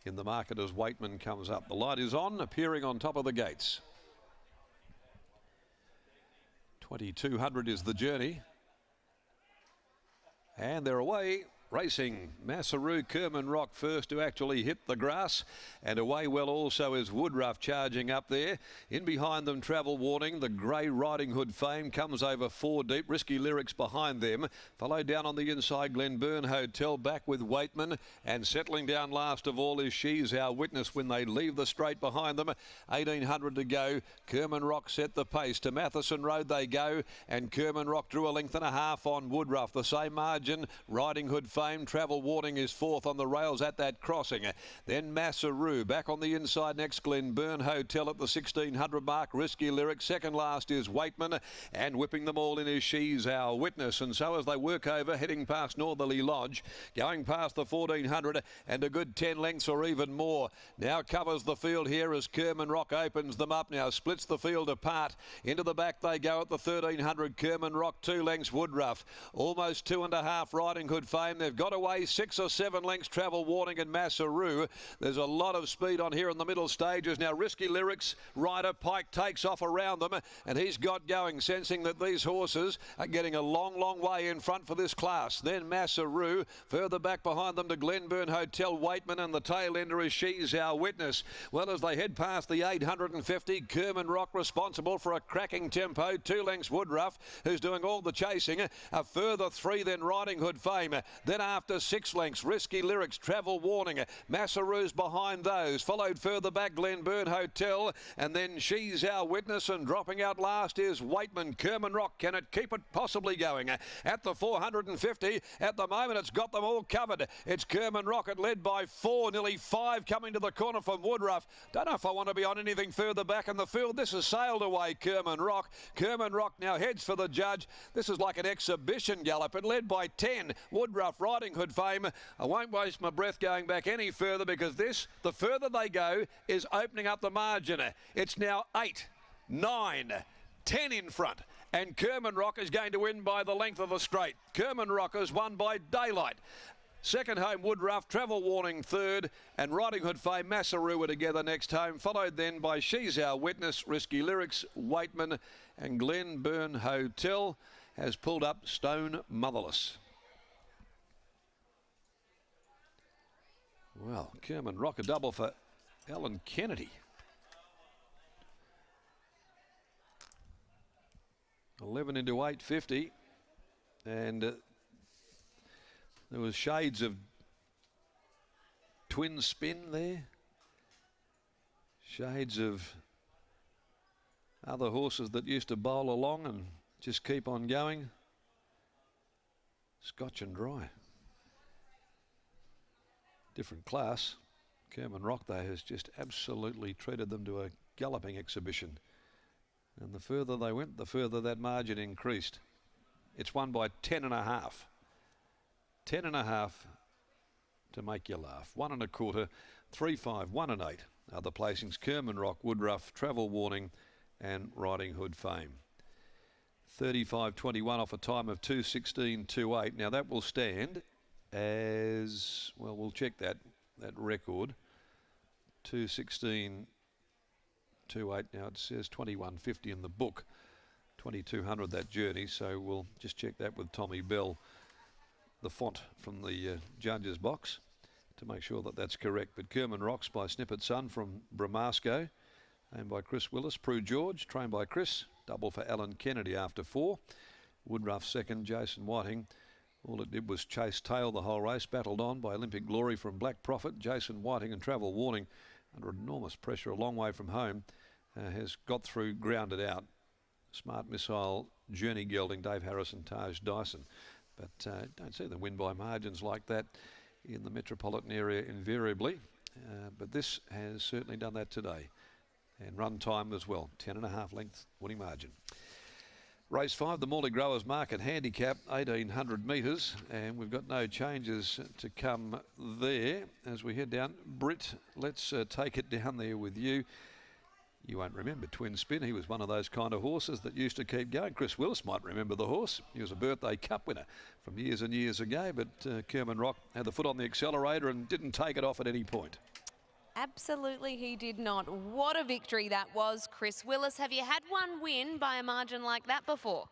in the market as Waitman comes up. The light is on, appearing on top of the gates. 2200 is the journey. And they're away. Racing Massaroo, Kerman Rock first to actually hit the grass, and away well also is Woodruff charging up there. In behind them Travel Warning, the grey Riding Hood Fame comes over 4 deep, Risky Lyrics behind them. Followed down on the inside Glenburn Hotel, back with Waitman, and settling down last of all is She's Our Witness when they leave the straight behind them. 1800 to go. Kerman Rock set the pace. To Matheson Road they go, and Kerman Rock drew a length and a half on Woodruff. The same margin, Riding Hood Fame, Travel Warning is fourth on the rails at that crossing. Then Massaroo back on the inside next, Glenburn Hotel at the 1600 mark. Risky Lyric second last is Waitman, and whipping them all in is She's Our Witness. And so as they work over, heading past Northerly Lodge, going past the 1400 and a good 10 lengths or even more. Now covers the field here as Kerman Rock opens them up. Now splits the field apart. Into the back they go at the 1300. Kerman Rock 2 lengths Woodruff. Almost 2.5 Riding Hood Fame. They've got away 6 or 7 lengths Travel Warning and Massaroo. There's a lot of speed on here in the middle stages. Now Risky Lyrics, Ryder Pike takes off around them, and he's got going, sensing that these horses are getting a long way in front for this class. Then Massaroo, further back behind them to Glenburn Hotel, Waitman, and the tail ender is She's Our Witness. Well, as they head past the 850, Kerman Rock responsible for a cracking tempo. 2 lengths Woodruff, who's doing all the chasing. A further 3 then Riding Hood Fame. Then after 6 lengths, Risky Lyrics, Travel Warning. Massaroo's behind those. Followed further back Glenburn Hotel, and then She's Our Witness, and dropping out last is Waitman. Kerman Rock, can it keep it possibly going? At the 450, at the moment it's got them all covered. It's Kerman Rock, led by 4, nearly 5 coming to the corner from Woodruff. Don't know if I want to be on anything further back in the field. This has sailed away, Kerman Rock. Kerman Rock now heads for the judge. This is like an exhibition gallop, and led by 10, Woodruff, Riding Hood Fame. I won't waste my breath going back any further, because this, the further they go, is opening up the margin. It's now 8, 9, 10 in front, and Kerman Rock is going to win by the length of the straight. Kerman Rock has won by daylight. Second home Woodruff, Travel Warning third, and Riding Hood Fame, Massaroo are together next home, followed then by She's Our Witness, Risky Lyrics, Waitman, and Glenburn Hotel has pulled up Stone Motherless. Well, Kerman Rock, a double for Alan Kennedy. 11 into 850, and there was shades of twin spin there. Shades of other horses that used to bowl along and just keep on going. Scotch and Dry. Different class. Kerman Rock, though, has just absolutely treated them to a galloping exhibition. And the further they went, the further that margin increased. It's won by 10.5. 10.5 to make you laugh. 1 1/4, 3, 5, 1 and 8 are the placings. Kerman Rock, Woodruff, Travel Warning, and Riding Hood Fame. 35.21 off a time of 2:16.28. Now that will stand as well. We'll check that record. 2:16.28. Now it says 21.50 in the book. 2200 that journey. So we'll just check that with Tommy Bell, the font from the judge's box, to make sure that that's correct. But Kerman Rocks by Snippet Sun from Bramasco, owned by Chris Willis. Prue George, trained by Chris. Double for Alan Kennedy after 4. Woodruff second, Jason Whiting. All it did was chase tail the whole race, battled on by Olympic Glory from Black Prophet. Jason Whiting and Travel Warning, under enormous pressure a long way from home, has got through, grounded out. Smart Missile, Journey Gelding, Dave Harrison, Taj Dyson. But don't see them win by margins like that in the metropolitan area invariably. But this has certainly done that today. And run time as well, 10.5 length winning margin. Race 5, the Morley Growers Market Handicap, 1,800 metres, and we've got no changes to come there as we head down. Britt, let's take it down there with you. You won't remember Twin Spin. He was one of those kind of horses that used to keep going. Chris Willis might remember the horse. He was a birthday cup winner from years and years ago, but Kerman Rock had the foot on the accelerator and didn't take it off at any point. Absolutely he did not. What a victory that was, Chris Willis. Have you had one win by a margin like that before?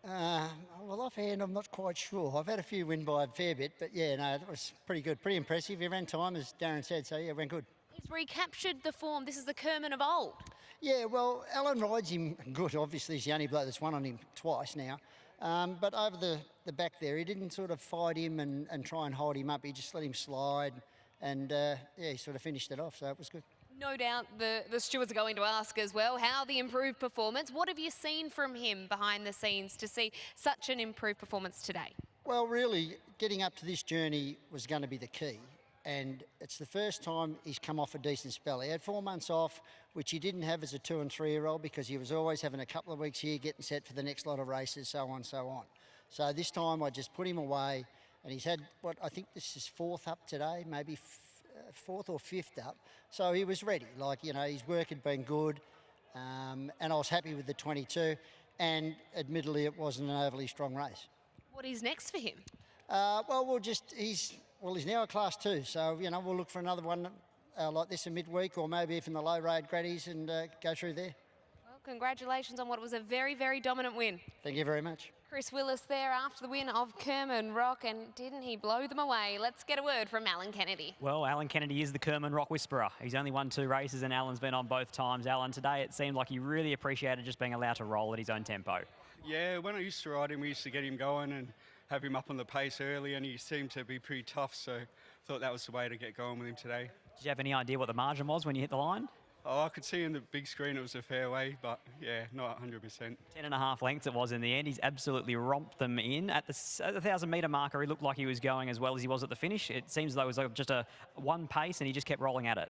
Well, offhand, I'm not quite sure. I've had a few win by a fair bit, but yeah, no, that was pretty good, pretty impressive. He ran time, as Darren said, so yeah, went good. He's recaptured the form. This is the KERMAN of old. Yeah, well, Alan rides him good. Obviously, he's the only bloke that's won on him twice now. But over the back there, he didn't sort of fight him and try and hold him up. He just let him slide, and yeah, he sort of finished it off, so it was good. No doubt the stewards are going to ask as well how the improved performance. What have you seen from him behind the scenes to see such an improved performance today? Well, really, getting up to this journey was going to be the key. And it's the first time he's come off a decent spell. He had 4 months off, which he didn't have as a 2- and 3-year-old because he was always having a couple of weeks here, getting set for the next lot of races, so on, so on. So this time I just put him away, and he's had, what, I think this is 4th up today, maybe 4th or 5th up. So he was ready. Like, you know, his work had been good, and I was happy with the 22, and admittedly it wasn't an overly strong race. What is next for him? Well, he's now a Class 2, so, you know, we'll look for another one like this in midweek, or maybe if in the low road graddies, and go through there. Well, congratulations on what was a very, very dominant win. Thank you very much. Chris Willis there after the win of KERMAN Rock, and didn't he blow them away? Let's get a word from Alan Kennedy. Well, Alan Kennedy is the KERMAN Rock whisperer. He's only won 2 races and Alan's been on both times. Alan, today it seemed like he really appreciated just being allowed to roll at his own tempo. Yeah, when I used to ride him, we used to get him going and have him up on the pace early, and he seemed to be pretty tough, so I thought that was the way to get going with him today. Did you have any idea what the margin was when you hit the line? Oh, I could see in the big screen it was a fair way, but yeah, not 100%. 10.5 lengths it was in the end. He's absolutely romped them in. At the 1,000-metre marker, he looked like he was going as well as he was at the finish. It seems as though it was just a one pace and he just kept rolling at it.